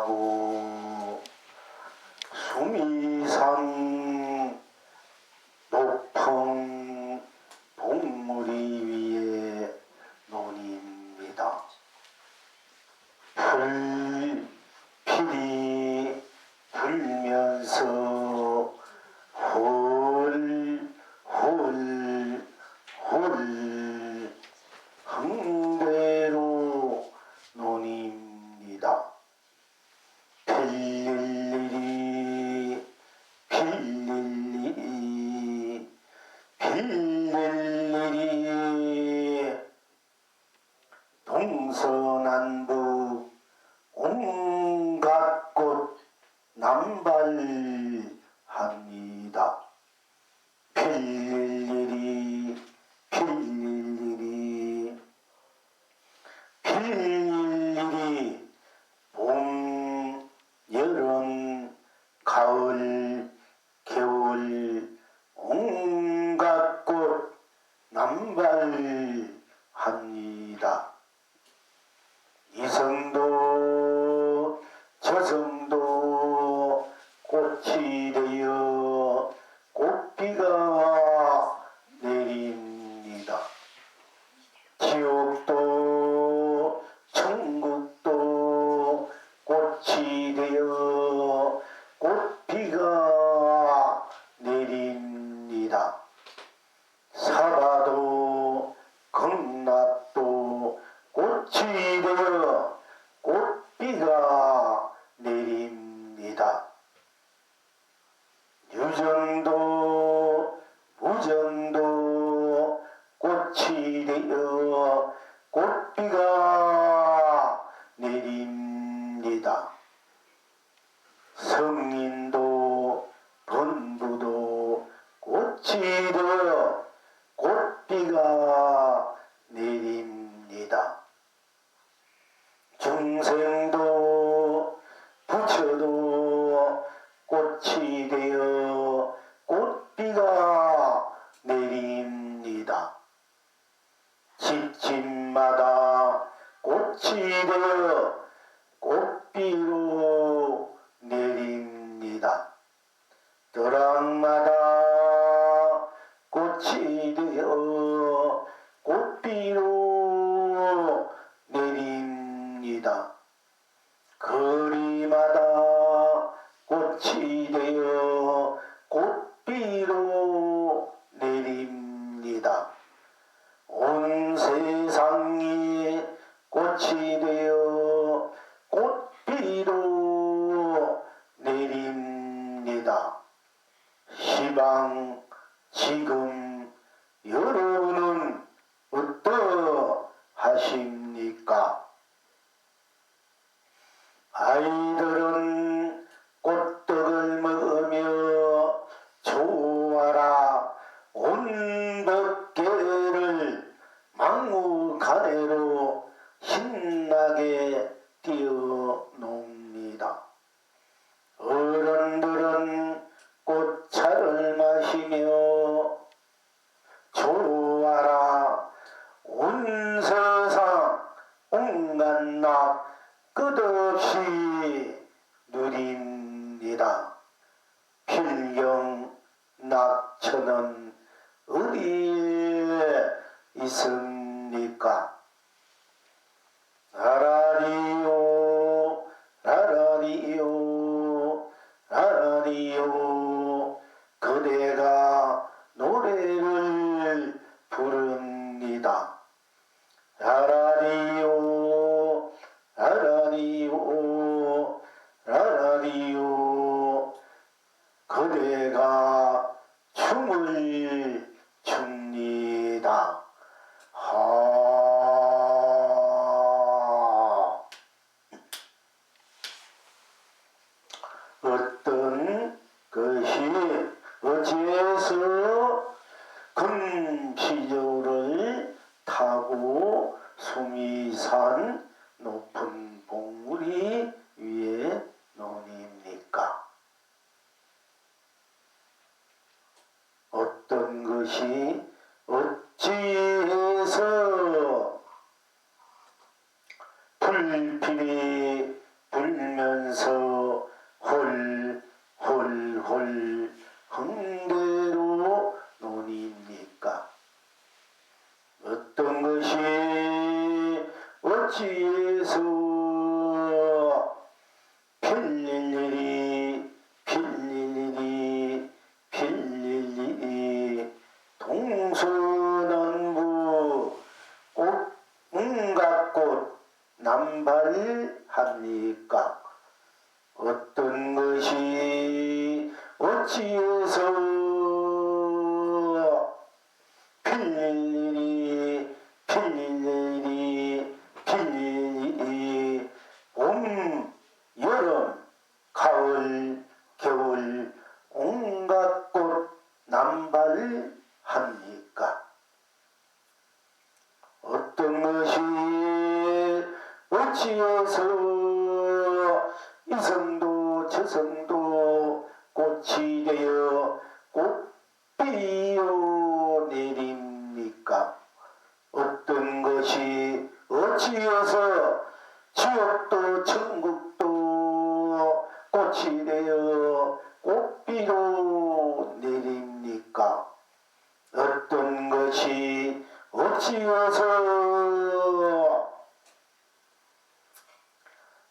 타고 수미산 높은 봉우리 위에 논입니다. 불필이 불면서 홀홀홀 흥대로 논입니다. 빌릴 일이 동서남북 온갖 곳 남발합니다. 빌릴 일이 봄, 여름, 가을, 겨울 온갖 곳 남발합니다. 이성도 저성도 꽃이 되어 꽃비가 내립니다. 지옥도 천국도 꽃이 되어 꽃비가 내립니다. 사바도 극락도 꽃이 되어 꽃비가 내립니다. 유전도 무전도 꽃이 되어 꽃비가 내립니다. 성인도 번부도 꽃이 되어 꽃비가 내립니다. 중생도 부처도 꽃이 되어 꽃비가 내립니다. 집집마다 꽃이 되어 꽃비로 내립니다. 들락마다 꽃이 되어 꽃비로 내립니다. 거리마다 꽃이 되어 꽃비로 내립니다. 온 세상이 꽃이 되어 꽃비로 내립니다. 시방 지금 여러분은 어떠하십니까? 아이들은 꽃떡을 먹으며 좋아라 온 법계를 막무가내로 신나게 뛰어놉니다. 어른들은 꽃차를 마시며 좋아라 온 세상 온갖 낙 끝없이 누립니다. 필경 낙천은 어디에 있습니까? 라라리요 라라리요 라라리요 그대가 노래를 부릅니다. 라라리요 라라리요 라라리요 그대가 춤을 춥니다. 어떤 것이 어찌해서 금시조를 타고 수미산 높은 봉우리 위에 논입니까? 어떤 것이 어찌해서 불필이 불면서 이성도 저성도 꽃이 되어 꽃비어 내립니까? 어떤 것이 어찌해서 지옥도 천국도 꽃이 되어 꽃비로 내립니까? 어떤 것이 어찌해서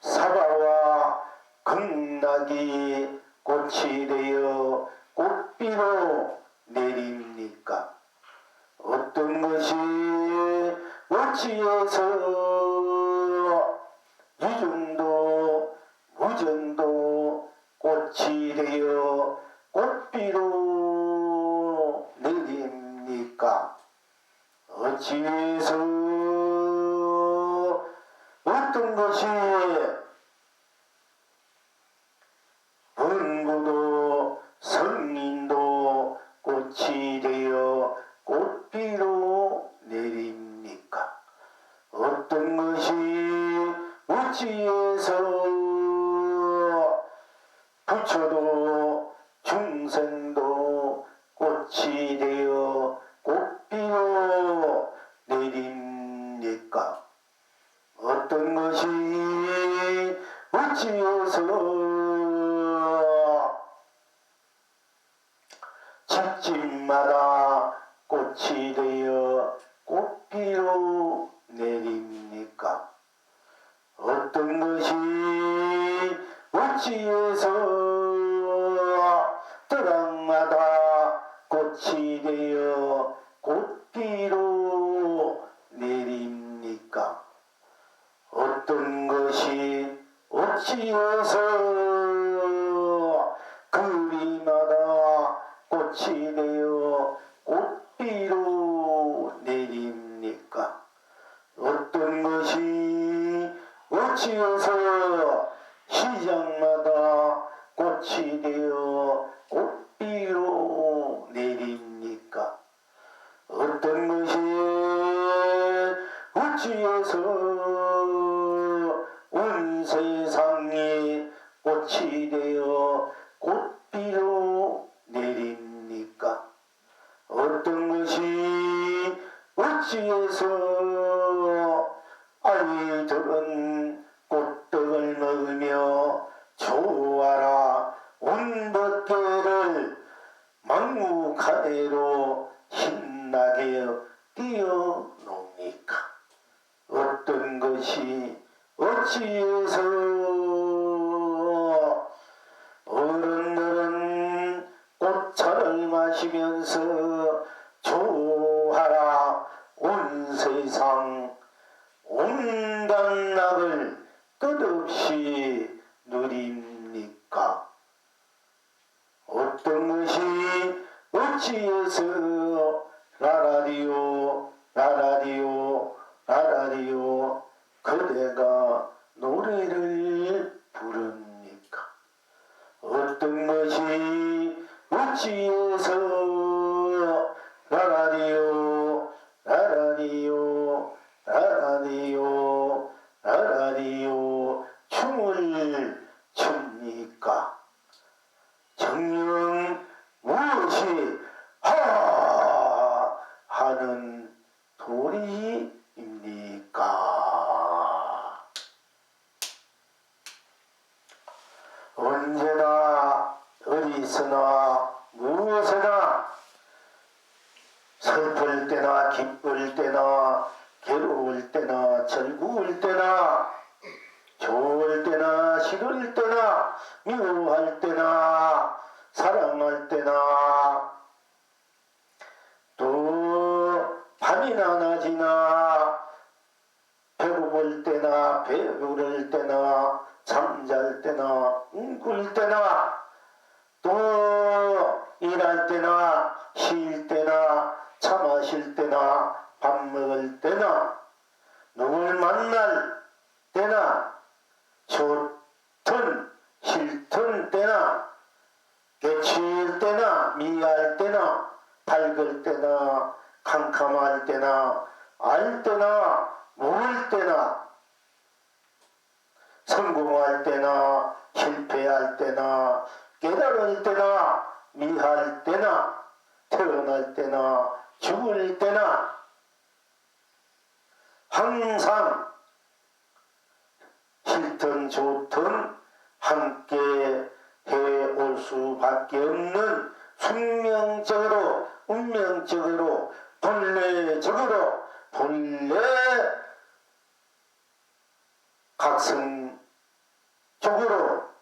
사과와 극락이 꽃이 되어 꽃비로 내립니까? 어떤 것이 어찌해서 유전도 무전도 꽃이 되어 꽃비로 내립니까? 어찌해서 어떤 것이 원고도 성인도 꽃이 되어 꽃비로 내립니까? 어떤 것이 어찌해서 부처도 중생도 꽃이 되어 꽃비로 내립니까? 어떤 것이 어찌해서 집집마다 꽃이 되어 꽃비로 내립니까? 어떤 것이 어찌해서 떠락마다 꽃이 되어 꽃비로 내립니까? 어떤 것이 어찌해서 그리마다 꽃이 되어 꽃비로 내립니까? 어떤 것이 어찌해서 시장마다 꽃이 되어 꽃비로 내립니까? 어떤 것이 어찌해서 온 세상이 꽃이 되어 꽃비로 내립니까? 어떤 것이 어찌해서 아이들은 꽃떡을 먹으며 좋아라 온 벗개를 막무가내로 신나게 뛰어놉니까? 어떤 것이 어찌해서 어른들은 꽃차를 마시면서 좋아라 온 세상 온갖 낙을 끝없이 누립니까? 어떤 것이 어찌해서 라라리요 라라리요 라라리요 그대가 노래를 부릅니까? 어떤 것이 어찌해서 라라리요 라라리요 라라리요 라라리요 춤을 춥니까? 정녕 무엇이 하는 도리입니까? 언제나 어디서나 무엇에나 슬플 때나 기쁠 때나 괴로울 때나 즐거울 때나 좋을 때나 싫을 때나 미워할 때나 사랑할 때나 또 밤이나 낮이나 배고플 때나 배부를 때나 잠잘 때나 꿀 때나 또 일할 때나 쉴 때나 차 마실 때나 밥 먹을 때나 누굴 만날 때나 좋든 싫든 때나 깨칠 때나 미할 때나 밝을 때나 캄캄할 때나 알 때나 모를 때나 성공할 때나 실패할 때나 깨달을 때나 미할 때나 태어날 때나 죽을 때나 항상 싫든 좋든 함께 해올 수밖에 없는 숙명적으로 운명적으로 본래적으로 본래 각성적으로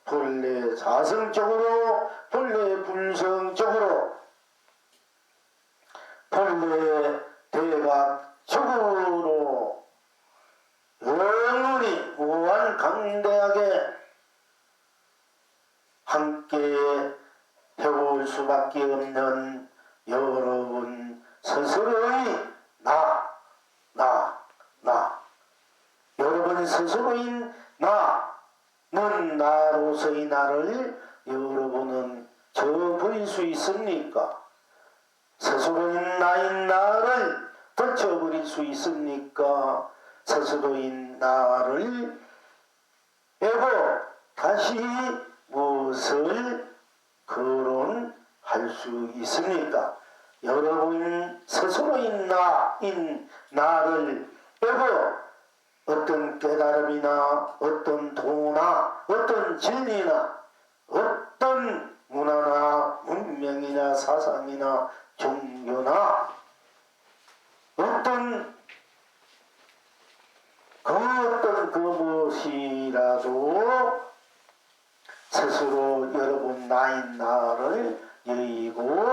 본래 자성적으로 본래 불성적으로 본래 대각적으로 영원히 무한 강대하게 함께 해올 수밖에 없는 여러분 스스로의 여러분 스스로인 나는 나로서의 나를 여러분은 저버릴 수 있습니까? 스스로인 나인 나를 던져버릴 수 있습니까? 스스로인 나를 빼고 다시 무엇을 거론할 수 있습니까? 여러분 스스로인 나인 나를 빼고 어떤 깨달음이나 어떤 도나 어떤 진리나 어떤 문화나 문명이나 사상이나 종교나 어떤 그 무엇이라도 스스로 여러분 나인 나를 여의고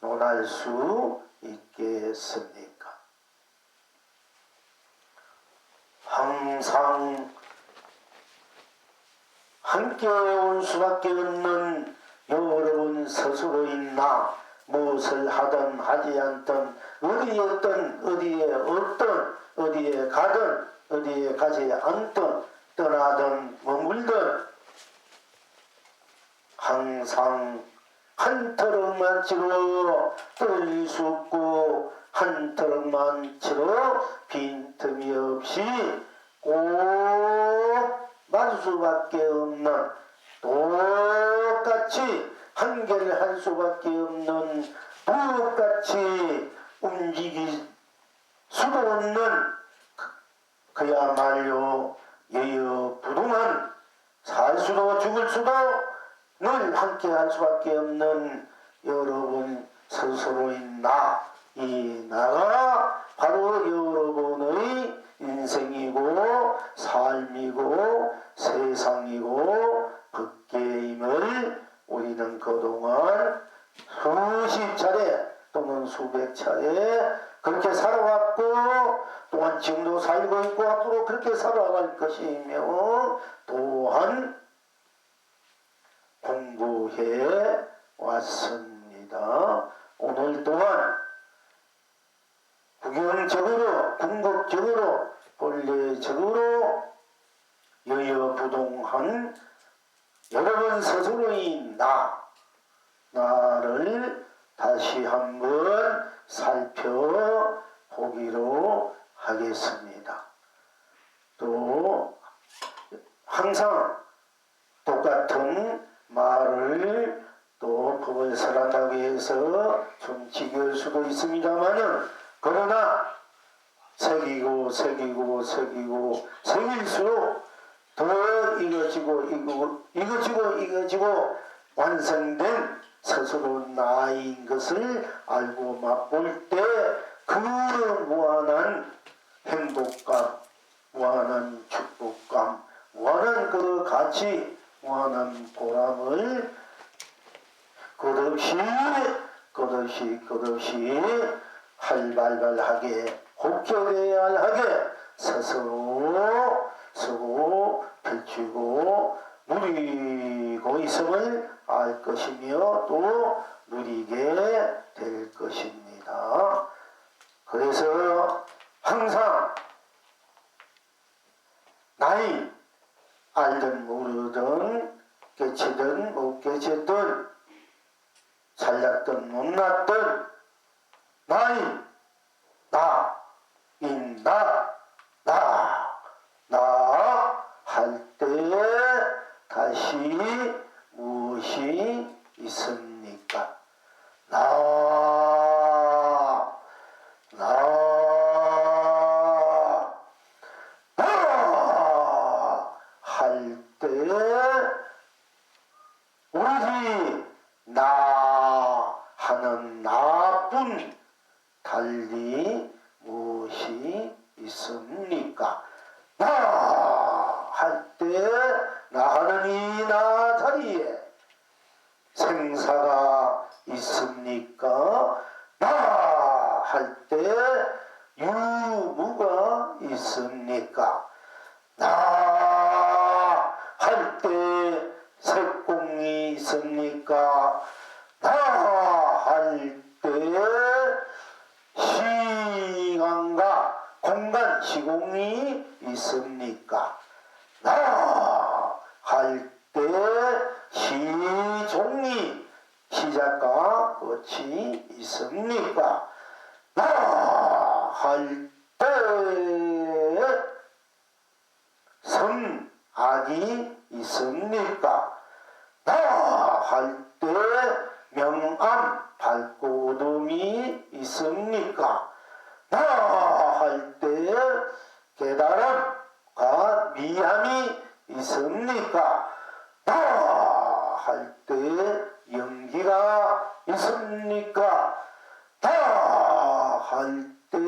논할 수 있겠습니까? 항상 함께 올 수밖에 없는 여러분 스스로인 나 무엇을 하든 하지 않든 어디에 가든 어디에 가지 않든 떠나든 머물든 항상 한 터럭만 치러 떨릴 수 없고 한 터럭만 치러 빈틈이 없이 꼭 맞을 수밖에 없는 똑같이 한결할 수밖에 없는 똑같이 움직일 수도 없는 그야말로 여여부동한 살 수도 죽을 수도 늘 함께 할 수밖에 없는 여러분 스스로인 이 나가 바로 여러분의 인생이고 삶이고 세상이고 법계임을 우리는 그동안 수십 차례 또는 수백 차례 그렇게 살아왔고 또한 지금도 살고 있고 앞으로 그렇게 살아갈 것이며 또한 공부해 왔습니다. 오늘 또한 구경적으로 궁극적으로 본래적으로 여여부동한 여러분 스스로의 나를 다시 한번 살펴보기로 하겠습니다. 또 항상 똑같은 말을 또 법을 설한다고 해서 좀 지겨울 수도 있습니다만은 그러나 새길수록 더 이거지고 완성된 스스로 나인 것을 알고 맛볼 때 그 무한한 행복감, 무한한 축복감, 무한한 그 가치, 무한한 보람을 끝없이 활발하게 혹결해야하게 스스로 쓰고 펼치고 누리고 있음을 알 것이며 또 누리게 될 것입니다. 그래서 항상 나이 알든 모르든 깨치든 못 깨치든 잘났든 못났든 나인 나 할 때 다시 무엇이 있습니까? 나 할 때 오로지 나 하는 나뿐 달리 무엇이 있습니까? 나 할 때 나 하는 이 나 자리에 생사가 있습니까? 나 할 때 유무가 있습니까? 나 할 때 색공이 있습니까? 나 할 때 시간과 공간 시공이 있습니까? 나 할 때 시종이 시작과 끝이 있습니까? 나 할 때 선악이 있습니까? 나 할 때 명암 밝고 어둠이 있습니까? 나 할 때 깨달음과 미함이 있습니까? 나 할 때 연기가 있습니까? 나 할 때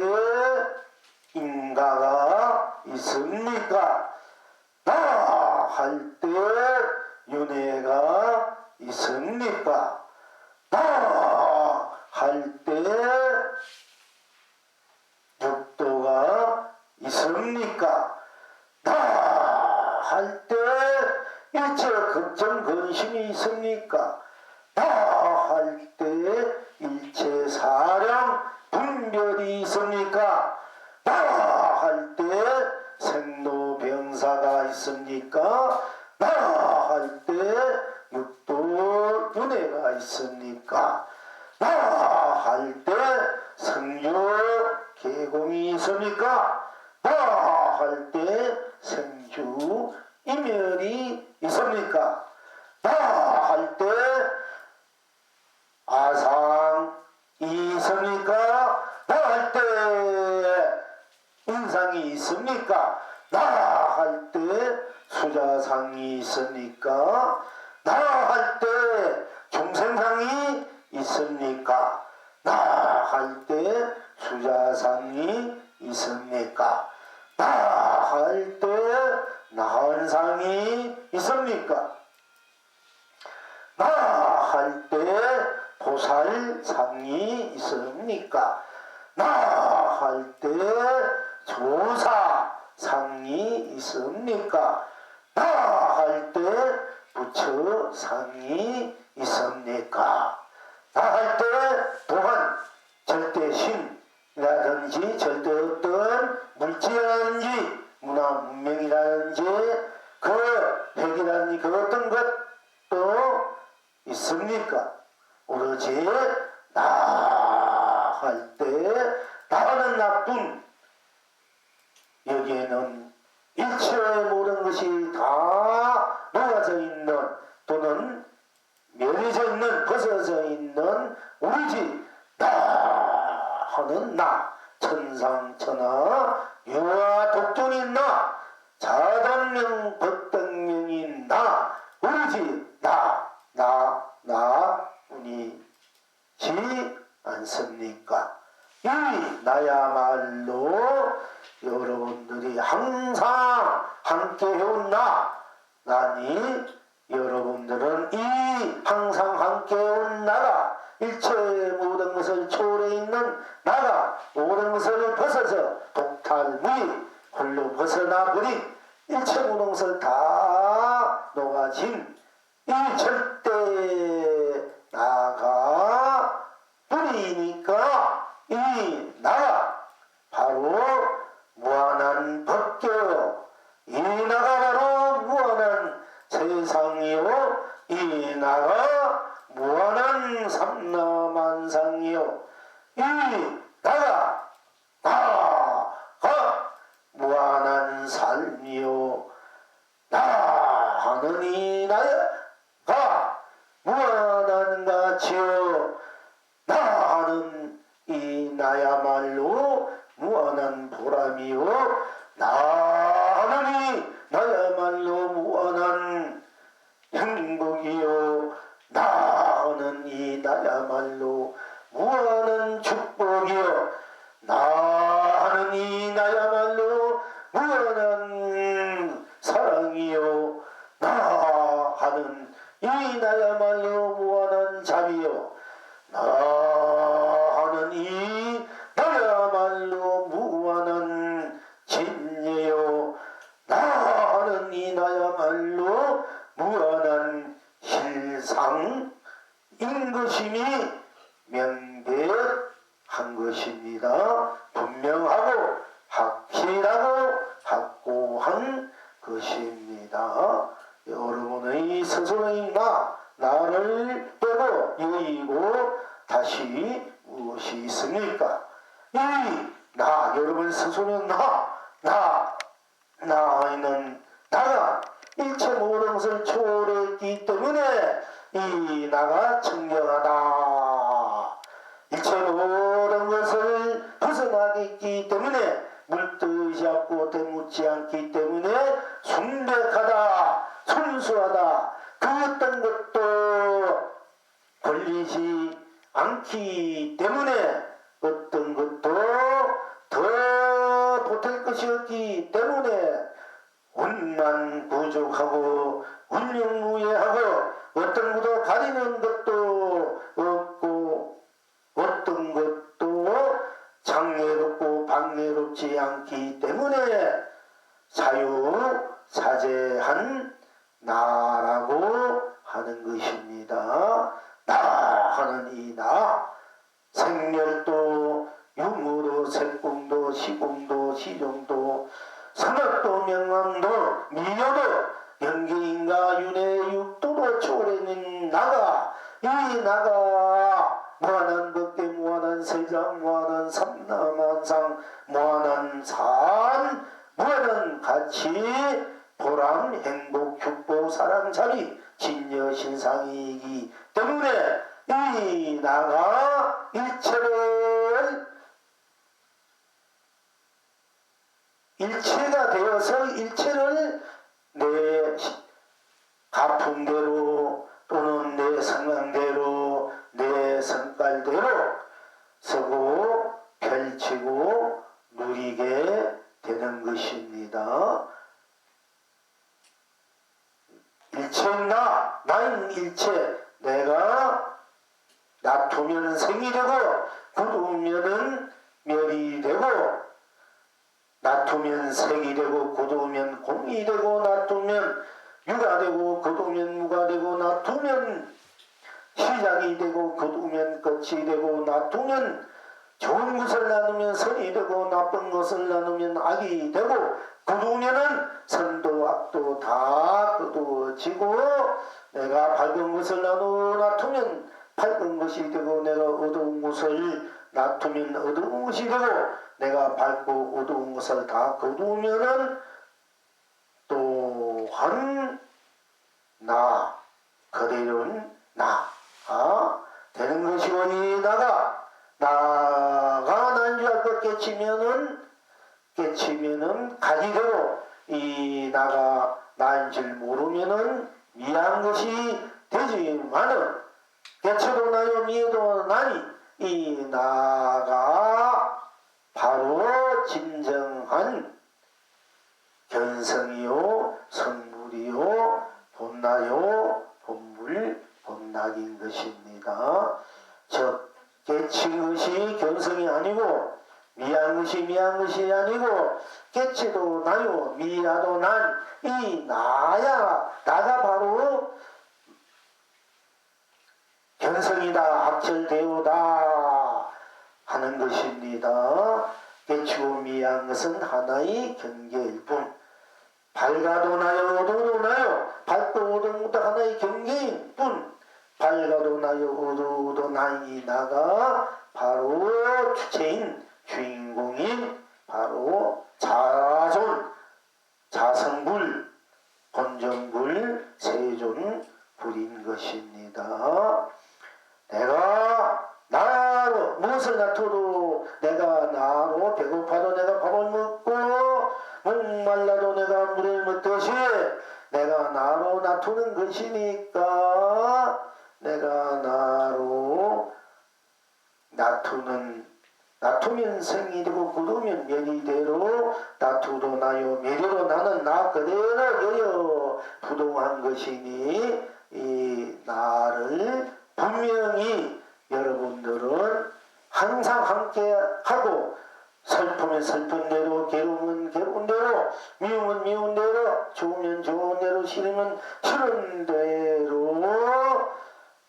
인가가 있습니까? 나 할 때 윤회가 있습니까? 나 할 때 육도가 있습니까? 나 할 때 일체 걱정 근심이 있습니까? 나 할 때 일체 사령 분별이 있습니까? 나 할 때 생로병사가 있습니까? 나 할 때 육도 윤회가 있습니까? 나 할 때 성유 계공이 있습니까? 나 할 때 생주 이멸이 있습니까? 나 할 때 아상이 있습니까? 나 할 때 인상이 있습니까? 나 할 때 수자상이 있습니까? 나 할 때 중생상이 있습니까? 나 할 때 수자상이 있습니까? 나 할 때 나은상이 있습니까? 나 할 때 보살상이 있습니까? 나 할 때 조사상이 있습니까? 나 할 때 부처상이 있습니까? 나 할 때 또한 절대신이라든지 절대 어떤 물질이라든지 문화 문명이라든지 그 핵이라든지 그 어떤 것도 있습니까? 오로지 나 할 때 나는 나뿐 여기에는 일체의 모든 것이 다 녹아져 있는 또는 멸해져 있는 벗어져 있는 오로지 나 하는 나 천상천하 유아 독존인 나 자단명 법당명인 나 오로지 나뿐이지 않습니까? 이 나야말로 여러분들이 항상 함께 해온 나니 여러분들은 이 항상 함께 온 나가 일체의 모든 것을 초월해 있는 나가 모든 것을 벗어서 독탈무이 홀로 벗어나버린 일체 모든 것을 다 녹아진 이 절대 나가 뿐이니까 이 나가 바로 무한한 법계요 이 나가 바로 무한한 세상이요 이 나가 무한한 삼라만상이요 이 나가 무한한 삶이요 나 하느니 이 나야가 무한한 가치여 나는 이 나야말로 무한한 보람이요 나는 이 나야말로 무한한 행복이요 나는 이 나야말로 무한한 축복이요 나는 이 나야말로 무한한 사랑이요 나는 이 나야말로 무한한 자비요 나는 이 나야말로 무한한 진리요 나는 이 나야말로 무한한 실상인 것임이 명백한 것입니다. 분명하고 확실하고 확고한 것입니다. 여러분의 스스로의 나를 빼고 여의고 다시 무엇이 있습니까? 이 여러분 스스로 나는 나가 일체 모든 것을 초월했기 때문에 이 나가 청정하다. 일체 모든 것을 벗어나겠기 때문에 물뜻이 없고 되묻지 않기 때문에 순백하다, 순수하다. 그 어떤 것도 걸리지 않기 때문에 어떤 것도 더 보탤 것이 없기 때문에 운만 부족하고 운명무예하고 어떤 것도 가리는 것도 없고 어떤 것도 장애롭고 방해롭지 않기 때문에 자유자재한 나라고 하는 것입니다. 나 하는 이 나 생멸도 유무도 색공도 시공도 시종도 선악도 명왕도 미녀도 영계인가 윤회 육도도 초월해는 나가 이 나가 무한한 법계 무한한 세상 무한한 삼라만상 무한한 산 무한한 가치 보람 행복 축복 사랑 자비 진여 신상이기 때문에 이 나가 일체가 되어서 일체를 내 가풍대로 또는 내 성향대로 내 성깔대로 서고 펼치고 누리게 되는 것입니다. 일체는 나인 일체 내가 놔두면 생이 되고 굳으면은 멸이 되고 놔두면 색이 되고 굳으면 공이 되고 놔두면 유가 되고 굳으면 무가 되고 놔두면 시작이 되고 굳으면 끝이 되고 놔두면 좋은 것을 나누면 선이 되고 나쁜 것을 나누면 악이 되고 굳으면은 선도 악도 다 거두어지고 내가 밝은 것을 놔두면 밝은 것이 되고 내가 어두운 것을 놔두면 어두운 것이 되고 내가 밝고 어두운 것을 다 거두면은 또한 나 그대로는 나가 되는 것이고 이 나가 난 줄 알고 깨치면은 가지 되고 이 나가 나인 줄 모르면은 미안 것이 되지만은 깨쳐도 나요 미에도 나니 이 나가 바로 진정한 견성이요 선물이요 본나요 본물 본낙인 것입니다. 즉 깨친 것이 견성이 아니고 미안 것이 아니고 깨치도 나요 미야도 난 이 나야 나가 바로 견성이다 합철되오다 하는 것입니다. 깨치고 미안 것은 하나의 경계일 뿐 밝아도 나요 어두워도 나요 밝고 어두운 것도 하나의 경계일 뿐 밝아도 나요 어두워도 나이 나가 바로 주체인 주인공인 바로 자존 자성불 본전불 세존 것입니다. 내가 나로 무엇을 놔둬도 내가 나로 배고파도 내가 밥을 먹고 목말라도 내가 물을 먹듯이 내가 나로 놔두는 것이니까 내가 나로 놔두면 생이 되고 굳으면 멸이 되로 놔두도 나요 멸이로 나는 나 그대로 여여 부동한 것이니 이 나를 분명히 여러분들은 항상 함께하고 슬프면 슬픈 대로 괴로우면 괴로운 대로 미움은 미운 대로 좋으면 좋은 대로 싫으면 싫은 대로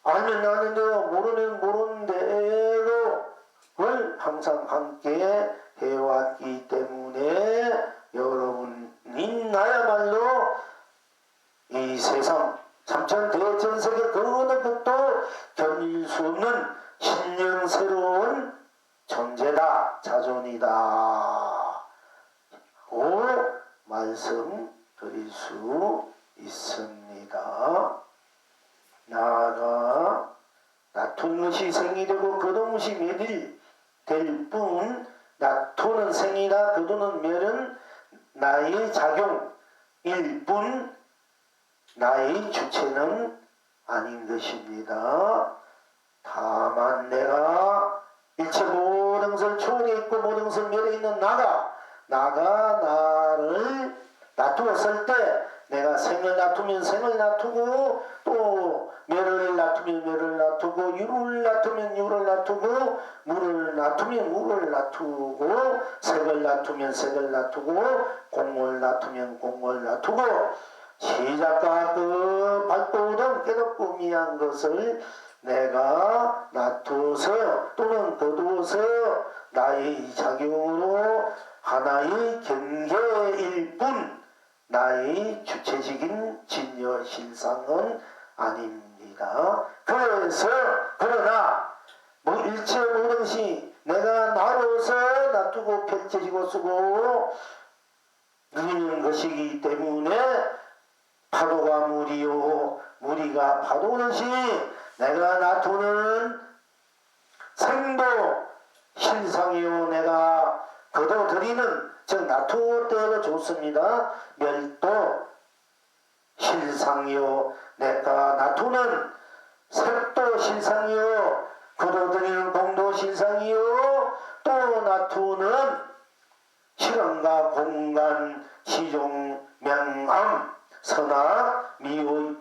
알면 아는 대로 모르면 모르는 대로 를 항상 함께 해왔기 때문에 여러분이 나야말로 이 세상 참천대천세계 그 어느 것도 견딜 수 없는 신령스러운 존재다 자존이다 고 말씀드릴 수 있습니다. 나아가 놔둔 것이 생이 되고 거둔 것이 멸이 될 뿐 놔두는 생이나 거두는 멸은 나의 작용일 뿐 나의 주체는 아닌 것입니다. 다만 내가 일체 모든 것을 초월해 있고 모든 것을 멸해 있는 나가 나를 놔두었을 때 내가 생을 놔두면 생을 놔두고 또 멸을 놔두면 멸을 놔두고 유를 놔두면 유를 놔두고 물을 놔두면 물을 놔두고 색을 놔두면 색을 놔두고 공을 놔두면 공을 놔두고 시작과 그 밝고든 깨닫고 미한 것을 내가 놔두어서 또는 거두어서 나의 작용으로 하나의 경계일 뿐 나의 주체적인 진여 실상은 아닙니다. 그래서 그러나 뭐 일체 모든 것이 내가 나로서 놔두고 펼쳐지고 쓰고 누리는 것이기 때문에 파도가 물이요 물이가 파도듯이 내가 놔두는 생도 실상이요 내가 거둬들이는 즉 놔두대로 좋습니다. 멸도 실상이요 내가 놔두는 색도 실상이요 거둬들이는 공도 실상이요 또 놔두는 시간과 공간 시종 명암 선악 미의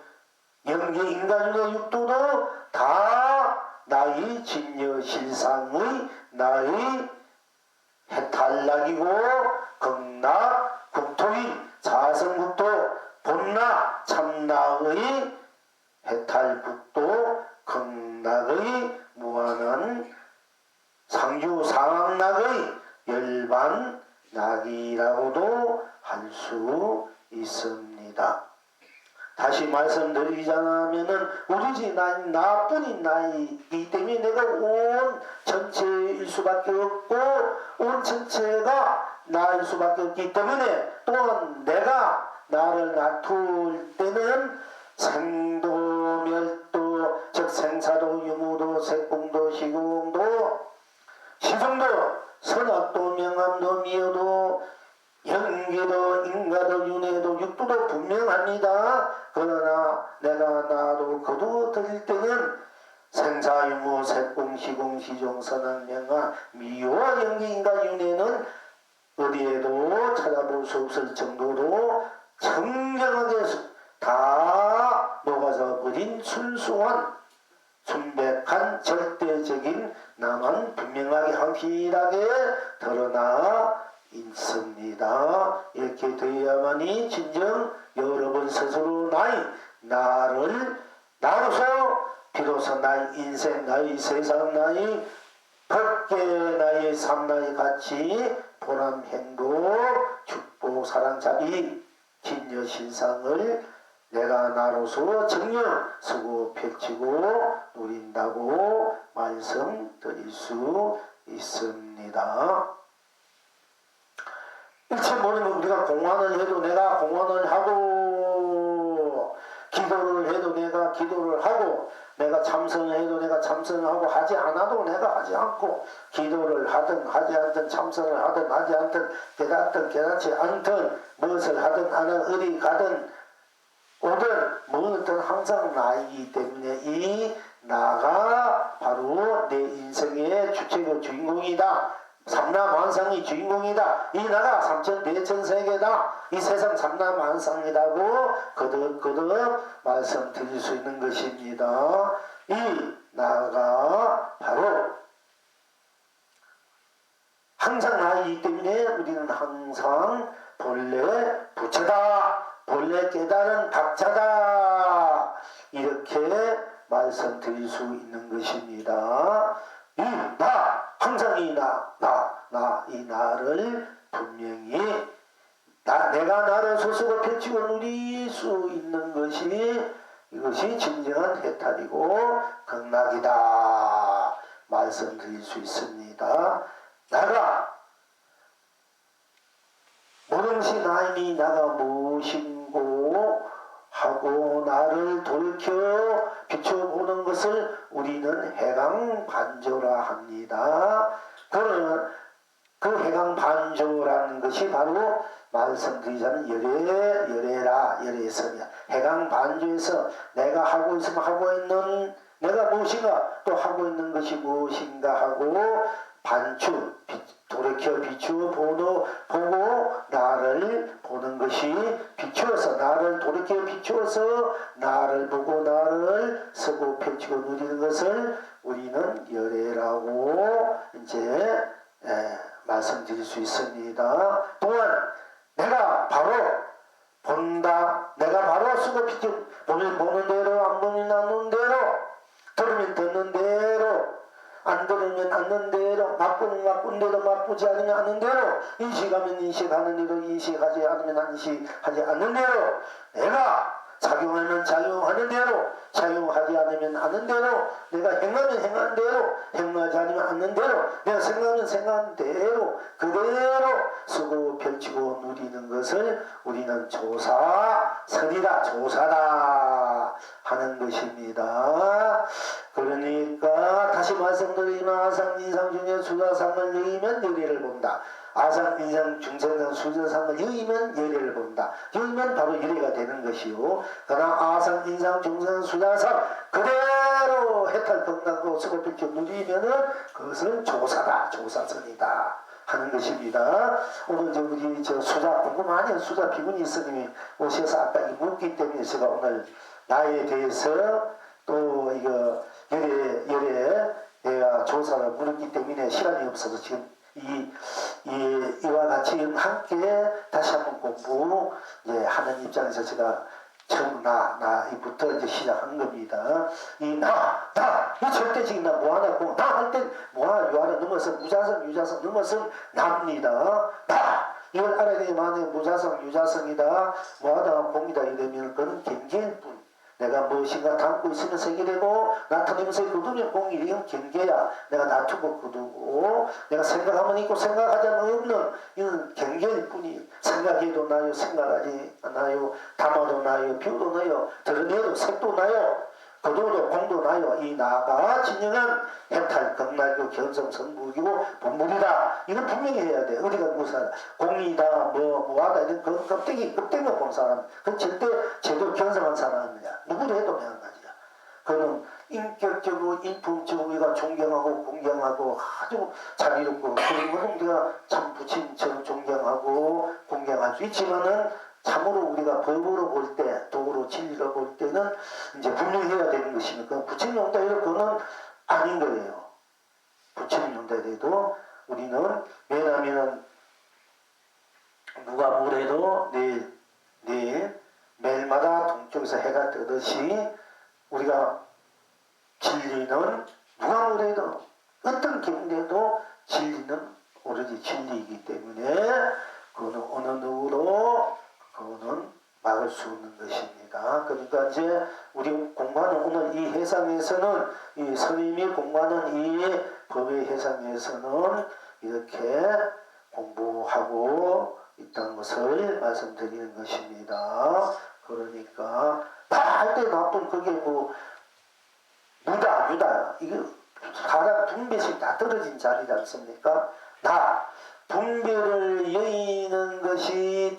영계 인간의 육도도 다 나의 진여 실상의 나의 해탈락이고 극락 국토인 자성국도 본락 참락의 해탈국도 극락의 무한한 상주상락의 열반 낙이라고도 할 수 있습니다. 다시 말씀드리자면은 오로지 나뿐인 나이기 때문에 내가 온 전체일 수밖에 없고 온 전체가 나일 수밖에 없기 때문에 또한 내가 나를 놔둘 때는 생도 멸도 즉 생사도 유무도 색공도 시공도 시종도 선악도 명암도 미여도 영계도 인가도 윤회도 육도도 분명합니다. 그러나 내가 나도 거두어드릴 때는 생사유무 색공 시공 시종 선악 명암 미요와 영계 인가 윤회는 어디에도 찾아볼 수 없을 정도로 청정하게 다 녹아져 버린 순수한 순백한 절대적인 나만 분명하게 확실하게 드러나 있습니다. 이렇게 되어야만이 진정 여러분 스스로 나를 나로서 비로소 나의 인생 나의 세상 나의 법계 나의 삶 나의 가치 보람 행복 축복 사랑 자비 진여 신상을 내가 나로서 정녕 쓰고 펼치고 누린다고 말씀드릴 수 있습니다. 일체 모르는 우리가 공헌을 해도 내가 공헌을 하고 길 기도를 해도 내가 기도를 하고 내가 참선을 해도 내가 참선을 하고 하지 않아도 내가 하지 않고 기도를 하든 하지 않든 참선을 하든 하지 않든 깨닫든 깨닫지 않든 무엇을 하든 하든 어디 가든 오든 뭐든 항상 나이기 때문에 이 나가 바로 내 인생의 주체고 주인공이다. 삼라만상이 주인공이다. 이 나가 삼천대천세계다. 이 세상 삼라만상이라고 거듭 말씀드릴 수 있는 것입니다. 이 나가 바로 항상 나이기 때문에 우리는 항상 본래 부처다. 본래 깨달은 각자다. 이렇게 말씀드릴 수 있는 것입니다. 이 나, 항상 이 이 나를 분명히 내가 나를 스스로 펼치고 누릴 수 있는 것이 이것이 진정한 해탈이고 극락이다. 말씀드릴 수 있습니다. 나가 모든시 나이니 나가 무엇인고 하고 나를 돌이켜 비춰보는 것을 우리는 해강반조라 합니다. 그러면 그 해강반조라는 것이 바로 말씀드리자면 열애성이야. 해강반조에서 내가 하고 있으면 하고 있는 내가 무엇인가 또 하고 있는 것이 무엇인가 하고 반추 돌이켜 보고 나를 보는 것이 비추어서 나를 돌이켜 비추어서 나를 보고 나를 서고 펼치고 누리는 것을 우리는 열애라고 이제 말씀드릴 수 있습니다. 또한 내가 바로 본다. 내가 바로 쓰고 펼쳐 보면 보는 대로 안 보면 안 보는 대로 들으면 듣는 대로 안 들으면 않는 대로 바꾸면 바꾼 대로 바꾸지 않으면 않는 대로 인식하면 인식하는 대로 인식하지 않으면 인식하지 않는 대로 내가 작용하면 작용하는 대로 작용하지 않으면 않는 대로 내가 행하면 행하는 대로 행하지 않으면 않는 대로 내가 생각하면 생각하는 대로 그대로 쓰고 펼치고 누리는 것을 우리는 조사선이다 조사다 하는 것입니다. 그러니까 다시 말씀드리면 아상인상 중에 수자상을 여의면 열애를 본다. 아상인상 중생상 수자상을 여의면 열애를 본다. 여의면 바로 열애가 되는 것이요. 그러나 아상인상 중생상 수자상 그대로 해탈 건강으로 쓰고 펼쳐 누리면은 그것은 조사다. 조사선이다. 하는 것입니다. 오늘 우리 수자 궁금하니 수자 비구니 스님이 오셔서 아까 이 묻기 때문에 제가 오늘 나에 대해서 또 이거 열애 내가 조사를 물었기 때문에 시간이 없어서 지금 이와 같이 함께 다시 한번 공부 하는 입장에서 제가 처음 나이부터 이제 시작한 겁니다. 이 절대적인 나 무하나 나 할 때 무하 유하를 넘어서 무자성 유자성 넘어서 납니다. 이걸 알아야 되니 만약에 무자성 유자성이다 무하다 공이다 이러면 그건 경계일 뿐. 내가 무엇인가 담고 있으면 생기되고 나타내면서 거두면 공이 이건 경계야. 내가 놔두고 거두고 내가 생각하면 있고 생각하지 않으면 없는 이건 경계일 뿐이. 생각해도 나요 생각하지 않아요. 담아도 나요 비우도 나요 드러내도 색도 나요 거두도 공도 나요. 이 나가 진정한 해탈 극락이고 견성성불이고 본물이다. 이건 분명히 해야 돼. 어디가 무슨 공이다 뭐하다 이런 그 껍데기만 본 사람 그건 절대 제대로 견성한 사람이야. 누구도 해도 마찬가지야. 그는 인격적으로 인품적으로 우리가 존경하고 공경하고 아주 자비롭고 그런 거는 우리가 참 부친처럼 존경하고 공경할 수 있지만은 참으로 우리가 법으로 볼 때, 도로 진리로 볼 때는 이제 분명히 해야 되는 것이니까 부처님 온다 해도 그거는 아닌 거예요. 부처님 온다 해도 우리는 왜냐하면 누가 뭐래도 내일 매일마다 동쪽에서 해가 뜨듯이 우리가 진리는 누가 뭐래도 어떤 경우에도 진리는 오로지 진리이기 때문에 그거는 어느 누구로 그거는 막을 수 없는 것입니다. 그러니까 이제 우리 공부하는 오늘 이 해상에서는 이 스님이 공부하는 이 법의 해상에서는 이렇게 공부하고 있다는 것을 말씀드리는 것입니다. 그러니까 할 때 나쁜 그게 뭐 무다 이거 사람 분별이 다 떨어진 자리지 않습니까? 나 분별을 여의는 것이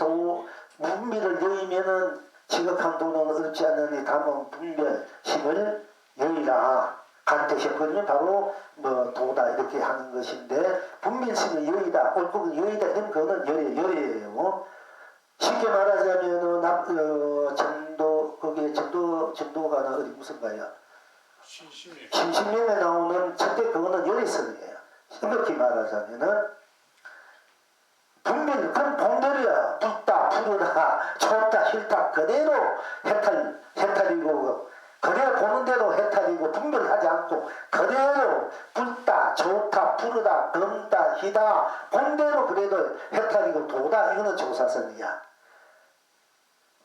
분별을 여의면은 지극한 도는 얻지 않느니 다만 분별심을 여의라. 간택시거든요. 바로 뭐 도다 이렇게 하는 것인데 분별심을 여의다, 옳고 여의다 이런 거는 열이에요. 쉽게 말하자면은 전도 거기에 전도가 어디 무슨가요? 신심명에 나오는 첫째 그거는 열애성이에요. 이렇게 말하자면은 분별 그건 본별이야. 붓다 푸르다 좋다 싫다 그대로 해탈이고 그대로 보는 대로 해탈이고 분별하지 않고 그대로 붓다 좋다 푸르다 검다 희다 본대로 그래도 해탈이고 도다 이거는 조사선이야.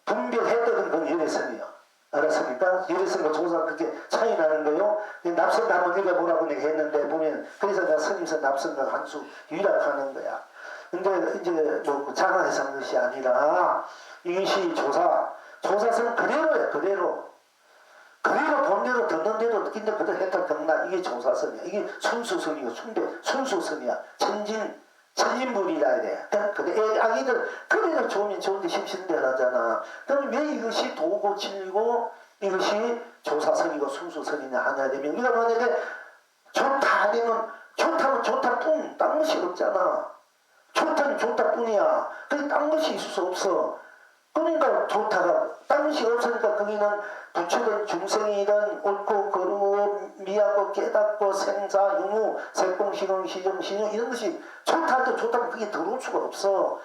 분별했던 건 열애선이요. 알았습니까? 열애선과 조사 그렇게 차이 나는 거요. 납선가 한번 읽어보라고 내가 했는데 보면 그래서 내가 스님선 납선가 한 수 유락하는 거야. 근데 이제 뭐 자각해서 한 것이 아니라 이것이 조사선 그대로야. 그대로 본대로 듣는 대로 느낀 그대로 해탈 경락 이게 조사선이야. 이게 순수선이고 순수선이야. 천진불이라 이래. 근데 아기들 그래도 좋으면 좋은데 심신대로 하잖아. 그럼 왜 이것이 도고 진리고 이것이 조사선이고 순수선이냐 하냐 되면 우리가 만약에 좋다 아니면 좋다면 좋다뿐 딴 것이 없잖아. 좋다는 좋다뿐이야. 근데 딴 것이 있을 수 없어. 그러니까 좋다가 딴 것이 없으니까 거기는 부처든 중생이든 옳고 그르고 미하고 깨닫고 생사 유무 색공시공 시정신유 이런 것이 좋다 할 때 좋다면 그게 들어올 수가 없어.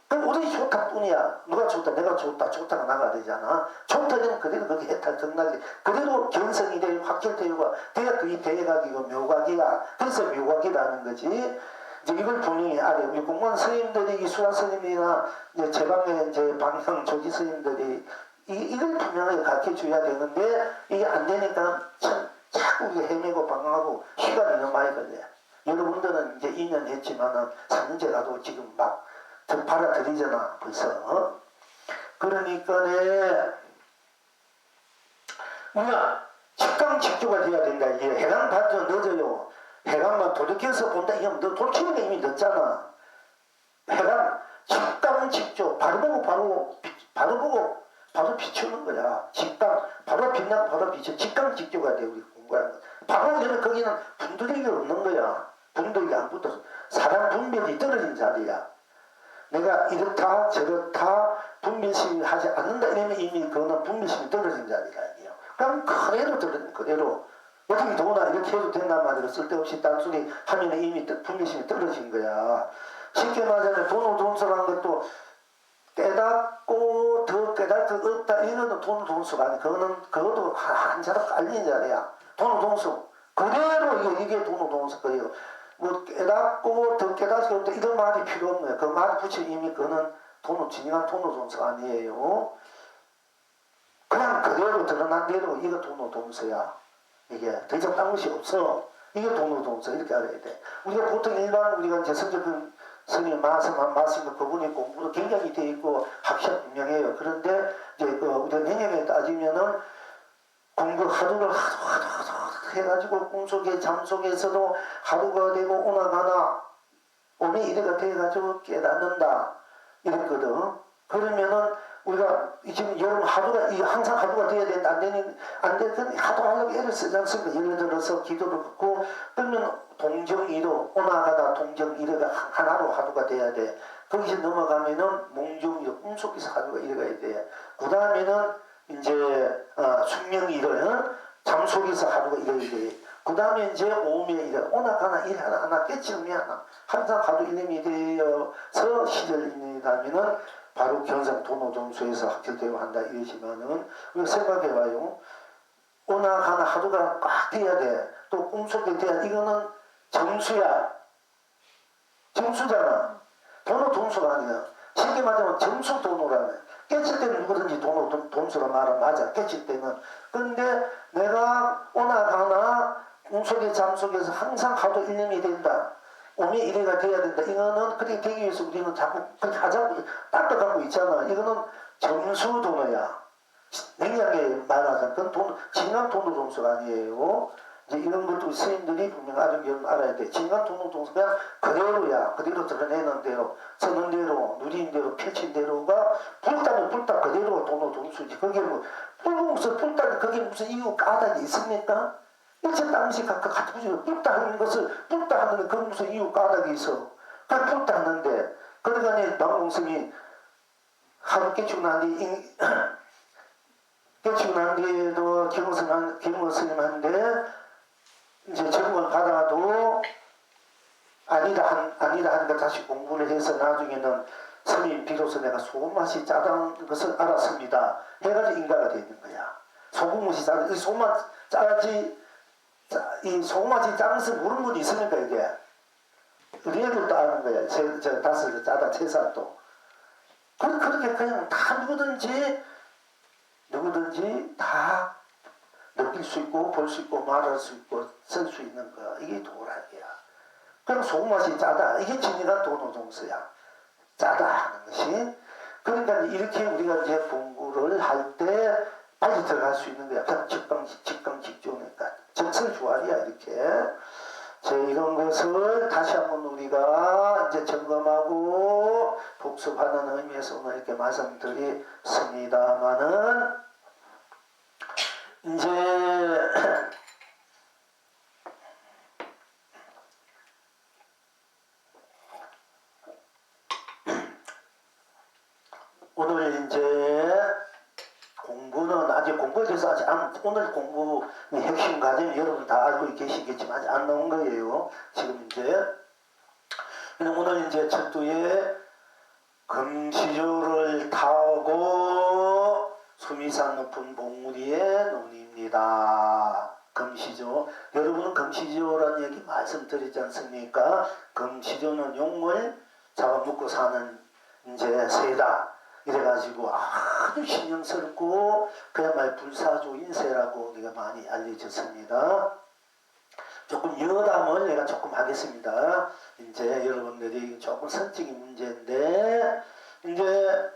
그럼 오로지 좋다뿐이야. 누가 좋다 내가 좋다가 나가야 되잖아. 좋다면 그대로 거기 해탈 정락이 그대로 견성이 되고 확철되고 돼야 그게 대각이고 묘각이야. 그래서 묘각이라는 거지. 이제 이걸 분명히 알아요. 우리 공무원 스님들이 이수라 스님이나 제 방에 이제 방향 조지 스님들이 이걸 분명하게 가르쳐 줘야 되는데 이게 안 되니까 참 자꾸 헤매고 방황하고 시간이 너무 많이 걸려요. 여러분들은 이제 2년 했지만은 3년째 가도 지금 막 받아들이잖아 벌써. 그러니까 우리가 직강직조가 돼야 된다. 이게 해당 받죠 늦어요. 해강만 돌이켜서 본다. 이건 너 돌이키는 게 이미 늦잖아. 해강 직강직조 바로 보고 바로 비추는 거야. 직강 바로 빛나 바로 비춰. 직강직조가 돼 우리 공부하는 거. 바로 되면 거기는 분들이 없는 거야. 분들이 안 붙어서 사람 분별이 떨어진 자리야. 내가 이렇다 저렇다 분별심이 하지 않는다 이러면 이미 그거는 분별심이 떨어진 자리가 아니에요. 그럼 그대로 떨어진 그대로 어떻게 도나 이렇게 해도 된단 말이야. 쓸데없이 딴소리 하면 이미 분별심이 떨어진 거야. 쉽게 말하자면 돈소라는 것도 깨닫고 더 깨달을 수 없다 이거는 돈수가 아니야. 그것도 한 자로 깔린 자리야. 돈수 그대로 이게 돈수 거예요. 뭐 깨닫고 더 깨달을 수 없다 이런 말이 필요 없는 거야. 그 말 붙이면 이미 그거는 진정한 돈수가 아니에요. 그냥 그대로 드러난 대로 이거 돈수야. 이게 더 이상 딴 것이 없어. 이게 돈수 이렇게 알아야 돼. 우리가 보통 일반 우리가 이제 성적인 스님 말씀은 그분이 공부도 굉장히 돼 있고 학식 분명해요. 그런데 이제 우리가 내년에 따지면은 공부 하루를 하도 해가지고 꿈속에 잠속에서도 하루가 되고 오나가나 오면 이래가 돼가지고 깨닫는다 이랬거든. 그러면은 우리가 지금 여름 하루가 항상 하루가 돼야 되는데 안 되는 하도 하려고 애를 쓰지 않습니까? 예를 들어서 기도를 듣고 그러면 동정이로 오나가다 동정이로가 하나로 하루가 돼야 돼. 거기서 넘어가면은 몽중이로 꿈속에서 하루가 이래가야 돼. 그 다음에는 이제 숙명이로 잠속에서 하루가 이래야 돼. 그 다음에 이제 오음에 이래 오나가나 일 하나 깨치음이 하나 항상 하루 이름이 되어서 시절이라면은 바로 견성 도노정수에서 학철되고 한다 이러지만은 우리가 생각해봐요. 오나가나 하루가 꽉 돼야 돼. 또 꿈속에 돼야 이거는 정수야. 정수잖아. 도노동수가 아니야. 쉽게 말하면 정수도노라네. 깨칠 때는 누구든지 돈수라 말은 맞아. 깨칠 때는. 근데 내가 오나가나 꿈속에 잠속에서 항상 하도 일념이 된다. 오면 이래가 돼야 된다. 이거는 그렇게 되기 위해서 우리는 자꾸 그렇게 하자고 닦아가고 있잖아. 이거는 정수도노야. 냉정하게 말하자면 그건 진강 통로동서가 아니에요. 이제 이런 것도 스님들이 분명 알아야 돼. 진강 통로동서 그냥 그대로야. 그대로 드러내는 대로, 서는 대로, 누린 대로, 펼친 대로가 불타면 불타 그대로 통로동서지. 그게 뭐 불공서 불타 그게 무슨 이유 까닭이 있습니까? 일체 땅시 각각 같은 부지로 불타하는 것을 불타하는 그 무슨 이유 까닭이 있어. 그냥 불타하는데 그러니까 남공성이 하루 깨치고 난 뒤 깨치고 난 뒤에도 김원 스님한테 이제 적응을 받아도 아니다 하니까 다시 공부를 해서 나중에는 스님 비로소 내가 소금 맛이 짜다는 것을 알았습니다. 해가지고 인가가 되는 거야. 소금 맛이 짜다. 이 소금 맛 짜지 이 소금 맛이 짜면서 모르는 분이 있으니까 이게 우리 애들도 아는 거야. 저 다섯 짜다 채살도. 그렇게 그냥 다 누구든지 다 느낄 수 있고 볼 수 있고 말할 수 있고 쓸 수 있는 거 이게 도락이야. 그럼 소금맛이 짜다 이게 진리가 도노동서야. 짜다 하는 것이. 그러니까 이렇게 우리가 이제 공부를 할 때 빨리 들어갈 수 있는 거야. 그냥 직종이니까 적설주활이야 이렇게. 이런 것을 다시 한번 우리가 이제 점검하고 복습하는 의미에서 오늘 이렇게 말씀드렸습니다만은 이제 오늘 이제 공부는 아직 공부에 대해서 아직 오늘 공부 핵심 과정 여러분 다 알고 계시겠지만 아직 안 나온 거예요. 지금 이제 오늘 이제 첫두에 금시조를 타고 수미산 높은 봉우리의 논입니다. 금시조. 여러분은 금시조라는 얘기 말씀드리지 않습니까? 금시조는 용을 잡아먹고 사는 이제 새다. 이래가지고 아주 신령스럽고 그야말로 불사조 인세라고 우리가 많이 알려졌습니다. 조금 여담을 내가 조금 하겠습니다. 이제 여러분들이 조금 선적인 문제인데 이제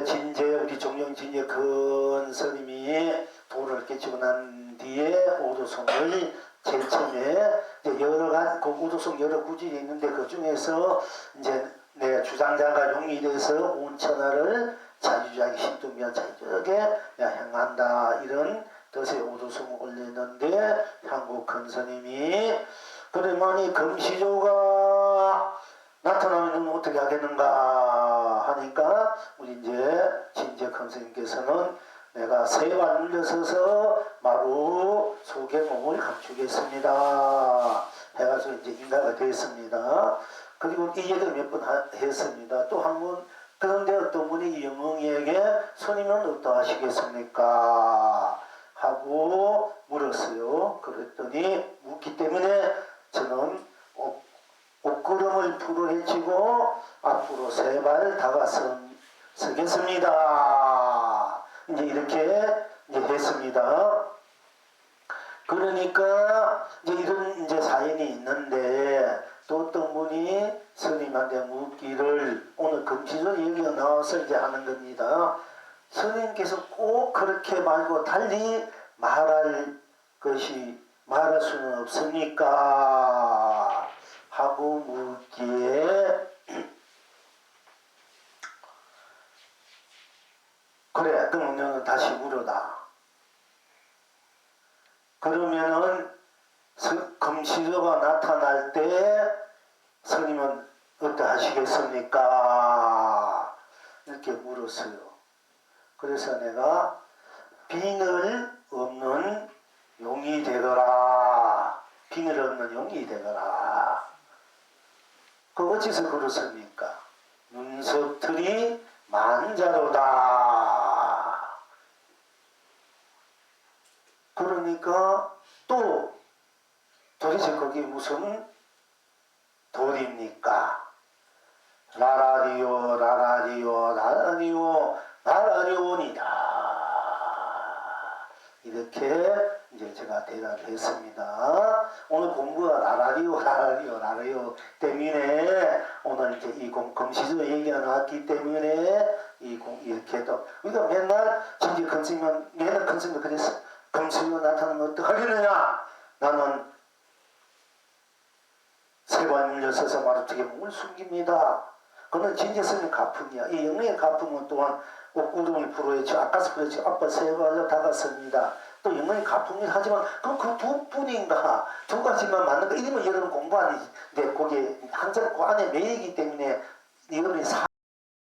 진제 우리 종영진제 큰 스님이 도를 깨치고 난 뒤에 오도송을 제일 처음에 이제 여러 가지 그 오도송 여러 구질이 있는데 그 중에서 이제 내 주장자가 용이 돼서 온천하를 자주자기 신도면 자주하게 향한다 이런 뜻의 오도송을 올렸는데 한국 큰스님이 그러면 금시조가 나타나면 어떻게 하겠는가 하니까 우리 이제 진제 큰스님께서는 내가 세발 물려서서 마루 속에 몸을 감추겠습니다 해가지고 이제 인가가 됐습니다. 그리고 이 얘기를 몇 번 했습니다. 또 한 번 그런데 어떤 분이 영흥이에게 스님은 어떠하시겠습니까? 하고 물었어요. 그랬더니 묻기 때문에 저는 옷걸음을 풀어헤치고 앞으로 세 발 다가서겠습니다. 이제 이렇게 이제 했습니다. 그러니까 이제 이런 이제 사연이 있는데 또 어떤 분이 스님한테 묻기를 오늘 금시조 얘기가 나와서 이제 하는 겁니다. 스님께서 꼭 그렇게 말고 달리 말할 수는 없습니까? 하고 묻기에 그래 그러면 다시 물어다. 그러면은 금시조가 나타날 때 스님은 어떠하시겠습니까? 이렇게 물었어요. 그래서 내가 비늘 없는 용이 되거라. 비늘 없는 용이 되거라. 그 어찌서 그렇습니까? 눈썹들이 만자로다. 그러니까 또 도대체 그게 무슨 돌입니까? 라라리오 라라리오 라라리오 라라리오니다. 이렇게 이제 제가 대답했습니다. 오늘 공부가 라라리오 때문에 오늘 이제 이 금시조 얘기가 나왔기 때문에 이렇게 또 우리가 맨날 진지 큰 금수이면 얘는 큰스님도 그랬어. 금수이가 나타나면 어떡하려느냐. 나는 세관 물려서서 마루턱에 몸을 숨깁니다. 그는 진재성의 가품이야. 이 영의 가품은 또한 옥구동이 불어야죠. 아까서 그랬죠. 아빠 세관로 다가섭니다. 또 영의 가품이 하지만 그럼 그 두 분인가 두 가지만 맞는 거. 이러면 여러분 공부 아니지. 근데 거기에 항상 그 안에 매이기 때문에 여러분이